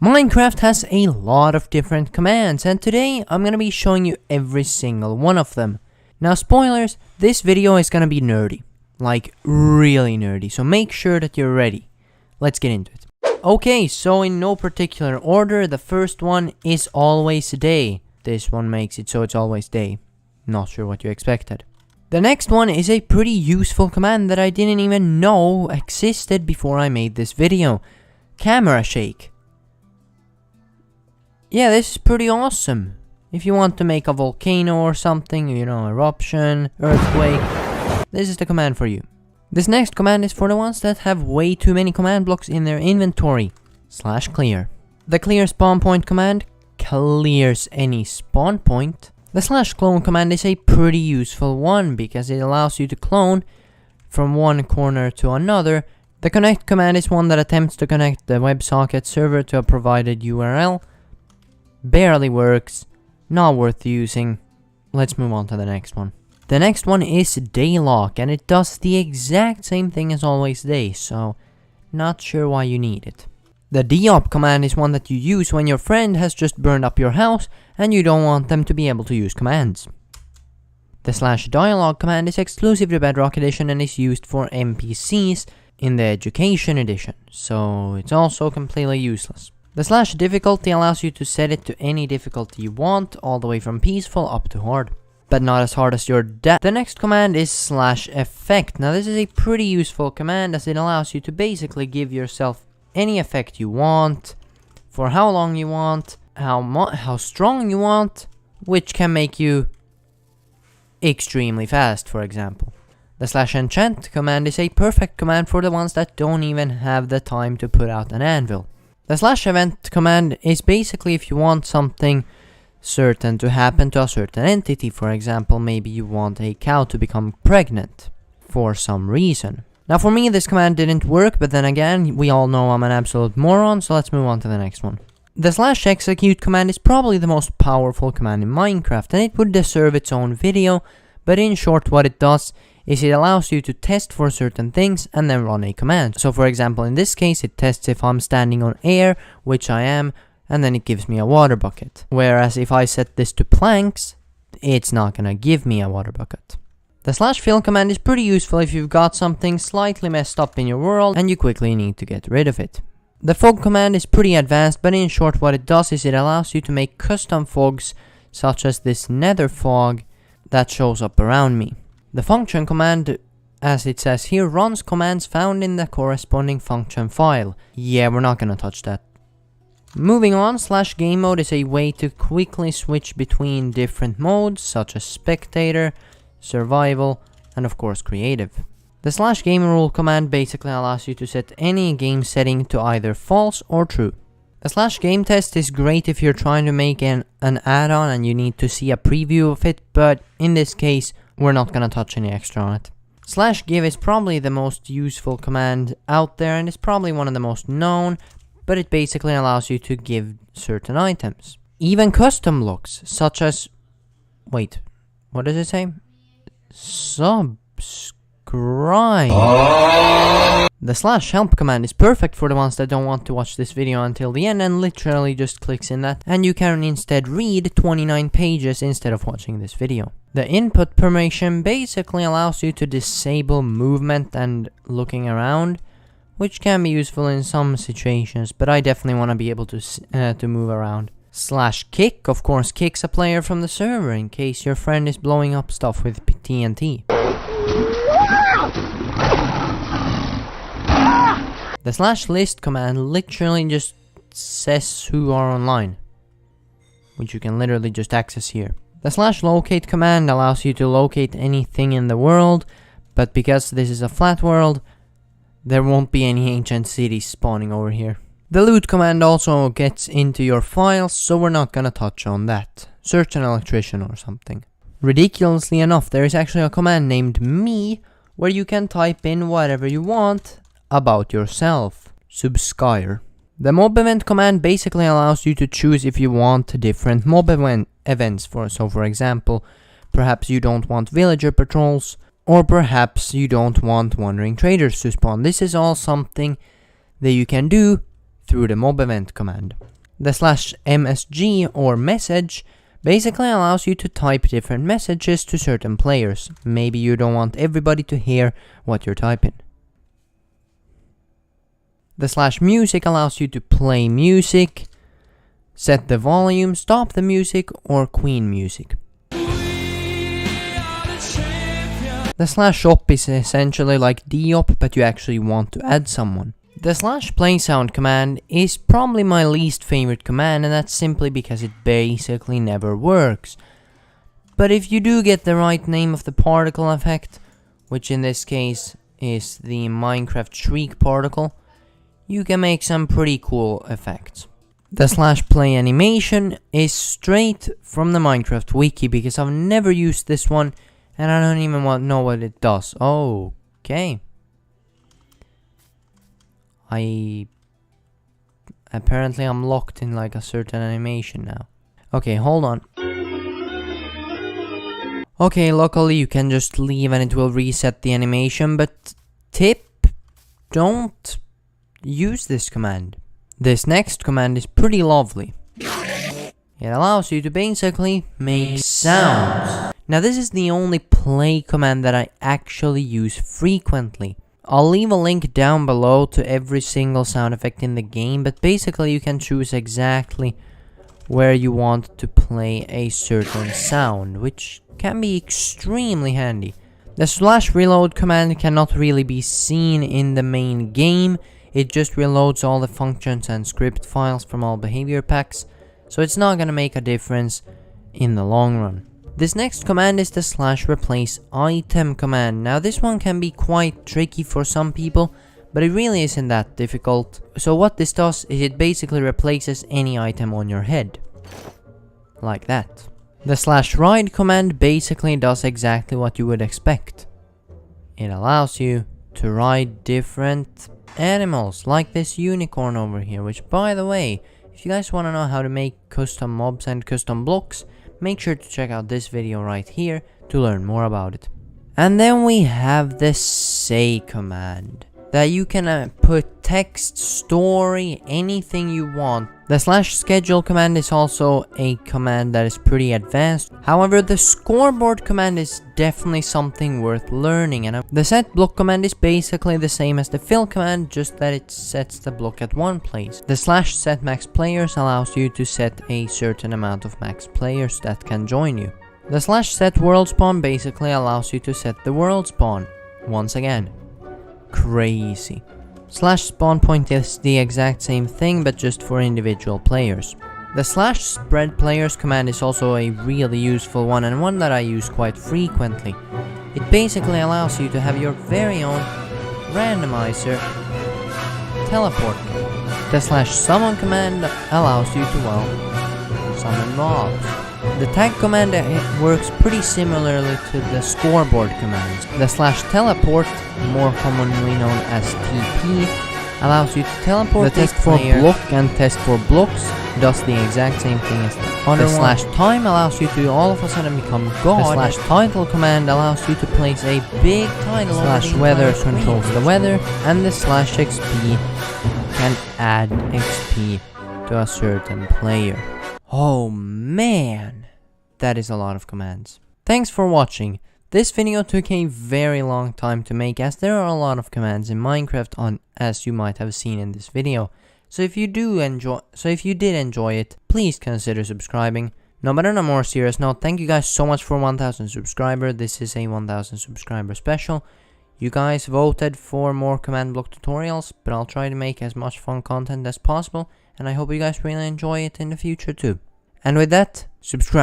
Minecraft has a lot of different commands, and today I'm gonna be showing you every single one of them. Now spoilers, this video is gonna be nerdy. Like, really nerdy, so make sure that you're ready. Let's get into it. Okay, so in no particular order, the first one is always day. This one makes it so it's always day. Not sure what you expected. The next one is a pretty useful command that I didn't even know existed before I made this video. Camera shake. Yeah, this is pretty awesome. If you want to make a volcano or something, you know, eruption, earthquake, this is the command for you. This next command is for the ones that have way too many command blocks in their inventory. /clear. The clear spawn point command clears any spawn point. The /clone command is a pretty useful one because it allows you to clone from one corner to another. The connect command is one that attempts to connect the WebSocket server to a provided URL. Barely works, not worth using. Let's move on to the next one. The next one is daylock, and it does the exact same thing as always day, so not sure why you need it. The deop command is one that you use when your friend has just burned up your house and you don't want them to be able to use commands. The /dialog command is exclusive to Bedrock Edition and is used for NPCs in the Education Edition, so it's also completely useless. The /difficulty allows you to set it to any difficulty you want, all the way from peaceful up to hard. But not as hard as your dad. The next command is /effect. Now this is a pretty useful command as it allows you to basically give yourself any effect you want, for how long you want, how strong you want, which can make you extremely fast, for example. The /enchant command is a perfect command for the ones that don't even have the time to put out an anvil. The /event command is basically if you want something certain to happen to a certain entity. For example, maybe you want a cow to become pregnant for some reason. Now for me this command didn't work, but then again, we all know I'm an absolute moron, so let's move on to the next one. The /execute command is probably the most powerful command in Minecraft, and it would deserve its own video, but in short what it does is it allows you to test for certain things and then run a command. So for example, in this case, it tests if I'm standing on air, which I am, and then it gives me a water bucket. Whereas if I set this to planks, it's not gonna give me a water bucket. The /fill command is pretty useful if you've got something slightly messed up in your world and you quickly need to get rid of it. The fog command is pretty advanced, but in short what it does is it allows you to make custom fogs, such as this nether fog that shows up around me. The function command, as it says here, runs commands found in the corresponding function file. Yeah, we're not gonna touch that. Moving on, /game mode is a way to quickly switch between different modes, such as spectator, survival, and of course creative. The /game rule command basically allows you to set any game setting to either false or true. The /game test is great if you're trying to make an add-on and you need to see a preview of it, but in this case, we're not gonna touch any extra on it. /give is probably the most useful command out there and it's probably one of the most known, but it basically allows you to give certain items. Even custom looks, such as... wait, what does it say? Subscribe. The /help command is perfect for the ones that don't want to watch this video until the end and literally just clicks in that, and you can instead read 29 pages instead of watching this video. The input permission basically allows you to disable movement and looking around, which can be useful in some situations, but I definitely want to be able to move around. /kick, of course, kicks a player from the server in case your friend is blowing up stuff with TNT. The /list command literally just says who are online, which you can literally just access here. The /locate command allows you to locate anything in the world, but because this is a flat world, there won't be any ancient cities spawning over here. The loot command also gets into your files, so we're not gonna touch on that. Search an electrician or something. Ridiculously enough, there is actually a command named me, where you can type in whatever you want about yourself. Subscribe. The mob event command basically allows you to choose if you want different mob events. For example, perhaps you don't want villager patrols, or perhaps you don't want wandering traders to spawn. This is all something that you can do through the mob event command. The /msg or message basically allows you to type different messages to certain players. Maybe you don't want everybody to hear what you're typing. The /music allows you to play music, set the volume, stop the music, or queen music. The /op is essentially like deop, but you actually want to add someone. The /playSound command is probably my least favorite command, and that's simply because it basically never works. But if you do get the right name of the particle effect, which in this case is the Minecraft Shriek particle, you can make some pretty cool effects. The /play animation is straight from the Minecraft wiki because I've never used this one and I don't even know what it does. Okay. Apparently I'm locked in like a certain animation now. Okay, hold on. Okay, luckily you can just leave and it will reset the animation, but tip, don't use this command. This next command is pretty lovely. It allows you to basically make sounds. Now this is the only play command that I actually use frequently. I'll leave a link down below to every single sound effect in the game, but basically you can choose exactly where you want to play a certain sound, which can be extremely handy. The /reload command cannot really be seen in the main game. It just reloads all the functions and script files from all behavior packs, so it's not gonna make a difference in the long run. This next command is the /replace item command. Now this one can be quite tricky for some people, but it really isn't that difficult. So what this does is it basically replaces any item on your head. Like that. The /ride command basically does exactly what you would expect. It allows you to ride different animals, like this unicorn over here, which by the way, if you guys want to know how to make custom mobs and custom blocks, make sure to check out this video right here to learn more about it. And then we have the say command, that you can put text, story, anything you want. The /schedule command is also a command that is pretty advanced. However, the scoreboard command is definitely something worth learning, and the set block command is basically the same as the fill command, just that it sets the block at one place. The /set max players allows you to set a certain amount of max players that can join you. The /set world spawn basically allows you to set the world spawn. Once again, crazy. /spawn point is the exact same thing, but just for individual players. The /spread players command is also a really useful one, and one that I use quite frequently. It basically allows you to have your very own randomizer teleport. The /summon command allows you to, well, summon mobs. The tag command works pretty similarly to the scoreboard commands. The /teleport, more commonly known as TP, allows you to teleport. The test for block and test for blocks does the exact same thing as the other one. The /time allows you to all of a sudden become god. The /title command allows you to place a big title. /weather controls the weather, and the /xp can add XP to a certain player. Oh man, that is a lot of commands. Thanks for watching. This video took a very long time to make, as there are a lot of commands in Minecraft, as you might have seen in this video. So if you did enjoy it, please consider subscribing. No, but on a more serious note, thank you guys so much for 1000 subscribers. This is a 1000 subscriber special. You guys voted for more command block tutorials, but I'll try to make as much fun content as possible, and I hope you guys really enjoy it in the future too. And with that, subscribe.